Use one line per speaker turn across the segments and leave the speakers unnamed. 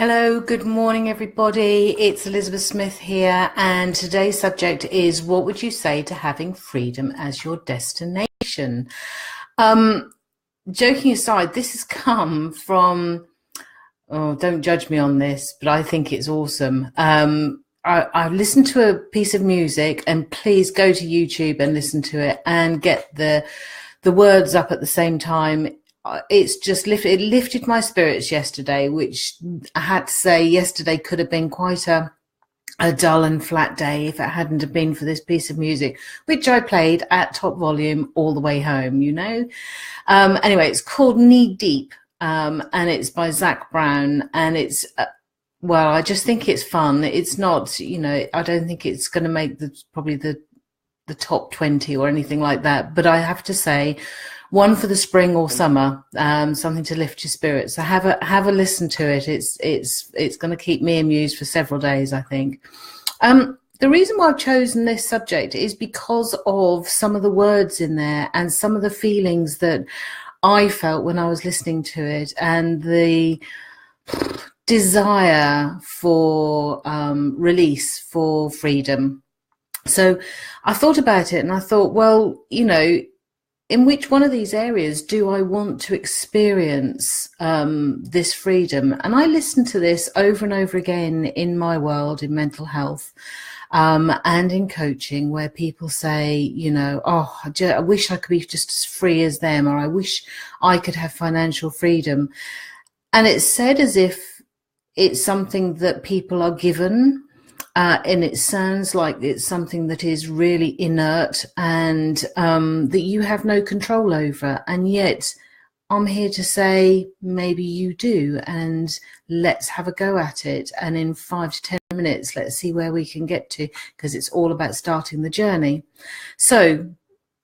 Hello, good morning, everybody. It's Elizabeth Smith here, and today's subject is what would you say to having freedom as your destination? Joking aside, this has come from, oh, don't judge me on this, but I think it's awesome. I've listened to a piece of music, and please go to YouTube and listen to it and get the words up at the same time. It's just lifted my spirits yesterday, which I had to say yesterday could have been quite a dull and flat day if it hadn't have been for this piece of music, which I played at top volume all the way home, Anyway, it's called Knee Deep, and it's by Zach Brown, and it's, well, I just think it's fun. It's not, I don't think it's going to make probably the top 20 or anything like that, but I have to say, one for the spring or summer, something to lift your spirits. So have a listen to it. It's going to keep me amused for several days, I think. The reason why I've chosen this subject is because of some of the words in there and some of the feelings that I felt when I was listening to it, and the desire for release, for freedom. So I thought about it and I thought, well, in which one of these areas do I want to experience this freedom? And I listen to this over and over again in my world, in mental health, and in coaching, where people say, I wish I could be just as free as them, or I wish I could have financial freedom. And it's said as if it's something that people are given. And it sounds like it's something that is really inert and that you have no control over. And yet I'm here to say maybe you do, and let's have a go at it. And in 5 to 10 minutes, let's see where we can get to, because it's all about starting the journey. So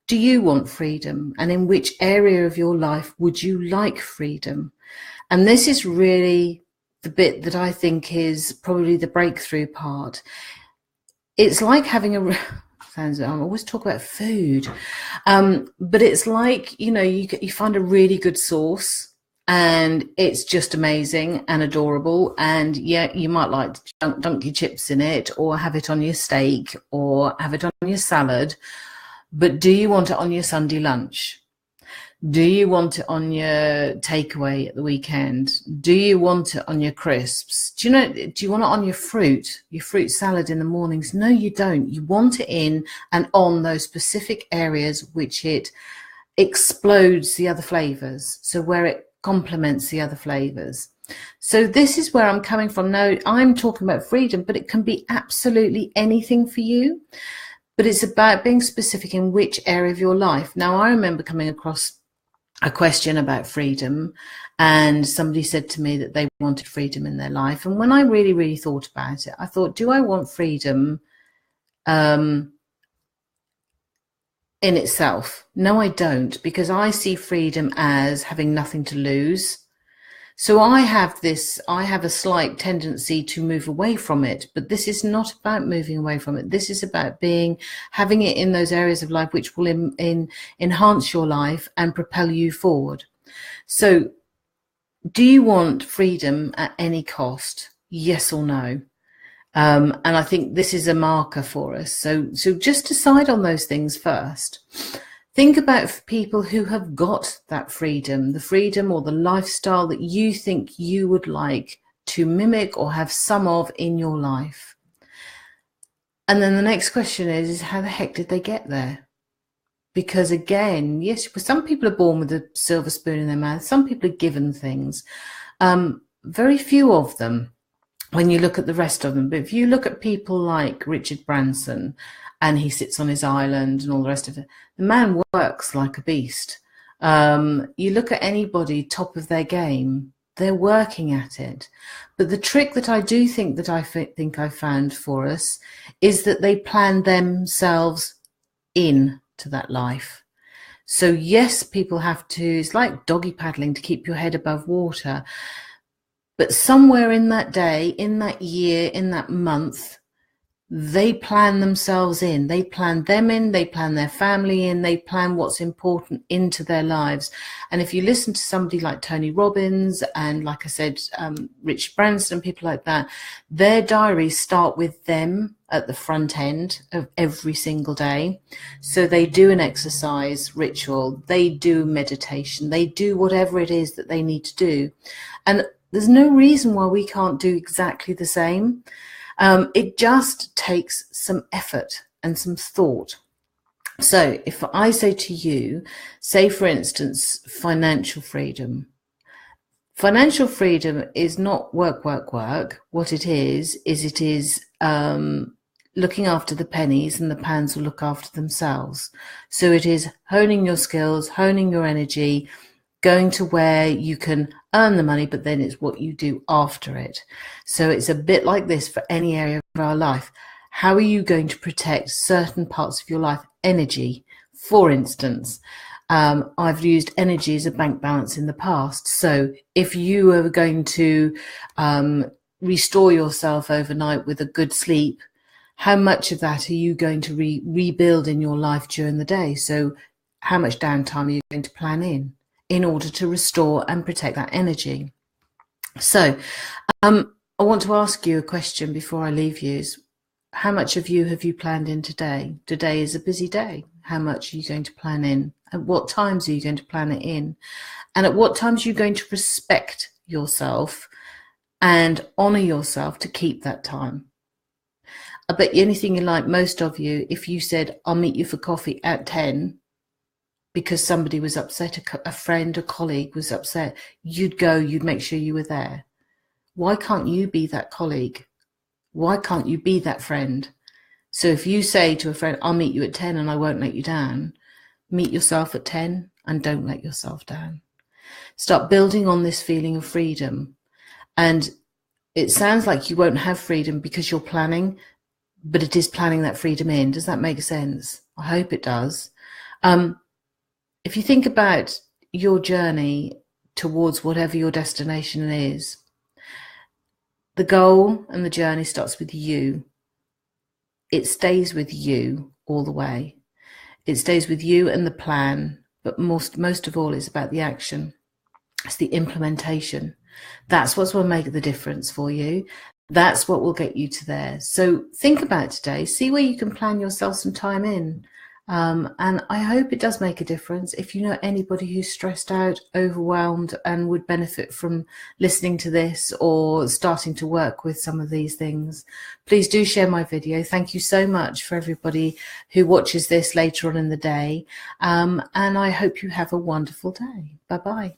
do you want freedom? And in which area of your life would you like freedom? And this is really the bit that I think is probably the breakthrough part. It's like having I always talk about food, but it's like, you find a really good sauce and it's just amazing and adorable. And yeah, you might like to dunk your chips in it, or have it on your steak, or have it on your salad. But do you want it on your Sunday lunch? Do you want it on your takeaway at the weekend? Do you want it on your crisps? Do you want it on your fruit salad in the mornings? No, you don't. You want it in and on those specific areas which it explodes the other flavors. So where it complements the other flavors. So this is where I'm coming from. Now, I'm talking about freedom, but it can be absolutely anything for you. But it's about being specific in which area of your life. Now, I remember coming across a question about freedom, and somebody said to me that they wanted freedom in their life. And when I really, really thought about it, I thought, do I want freedom in itself? No, I don't, because I see freedom as having nothing to lose. So I have a slight tendency to move away from it, but this is not about moving away from it. This is about having it in those areas of life which will enhance your life and propel you forward. So do you want freedom at any cost? Yes or no? And I think this is a marker for us. So just decide on those things first. Think about people who have got that freedom, the freedom or the lifestyle that you think you would like to mimic or have some of in your life. And then the next question is how the heck did they get there? Because again, yes, some people are born with a silver spoon in their mouth. Some people are given things. Very few of them, when you look at the rest of them. But if you look at people like Richard Branson, and he sits on his island and all the rest of it, the man works like a beast. You look at anybody top of their game, they're working at it. But the trick that I do think that I found for us is that they plan themselves in to that life. So yes, people have to, it's like doggy paddling to keep your head above water. But somewhere in that day, in that year, in that month, they plan themselves in, they plan them in, they plan their family in, they plan what's important into their lives. And if you listen to somebody like Tony Robbins and, like I said, Richard Branson, people like that, their diaries start with them at the front end of every single day. So they do an exercise ritual, they do meditation, they do whatever it is that they need to do. And there's no reason why we can't do exactly the same. It just takes some effort and some thought. So if I say to you, say for instance, financial freedom. Financial freedom is not work, work, work. What it is looking after the pennies, and the pounds will look after themselves. So it is honing your skills, honing your energy, going to where you can earn the money, but then it's what you do after it. So it's a bit like this for any area of our life. How are you going to protect certain parts of your life? Energy, for instance. I've used energy as a bank balance in the past. So if you are going to restore yourself overnight with a good sleep, how much of that are you going to rebuild in your life during the day? So how much downtime are you going to plan in order to restore and protect that energy? So I want to ask you a question before I leave you. How much of you have you planned in today? Today is a busy day. How much are you going to plan in? At what times are you going to plan it in? And at what times are you going to respect yourself and honor yourself to keep that time? I bet you anything you like, most of you, if you said, I'll meet you for coffee at 10, because somebody was upset, a friend, a colleague was upset, you'd go, you'd make sure you were there. Why can't you be that colleague? Why can't you be that friend? So if you say to a friend, I'll meet you at 10 and I won't let you down, meet yourself at 10 and don't let yourself down. Start building on this feeling of freedom. And it sounds like you won't have freedom because you're planning, but it is planning that freedom in. Does that make sense? I hope it does. If you think about your journey towards whatever your destination is, the goal and the journey starts with you. It stays with you all the way. It stays with you and the plan, but most of all is about the action. It's the implementation. That's what's going to make the difference for you. That's what will get you to there. So think about today, see where you can plan yourself some time in. And I hope it does make a difference. If you know anybody who's stressed out, overwhelmed, and would benefit from listening to this or starting to work with some of these things, please do share my video. Thank you so much for everybody who watches this later on in the day. And I hope you have a wonderful day. Bye-bye.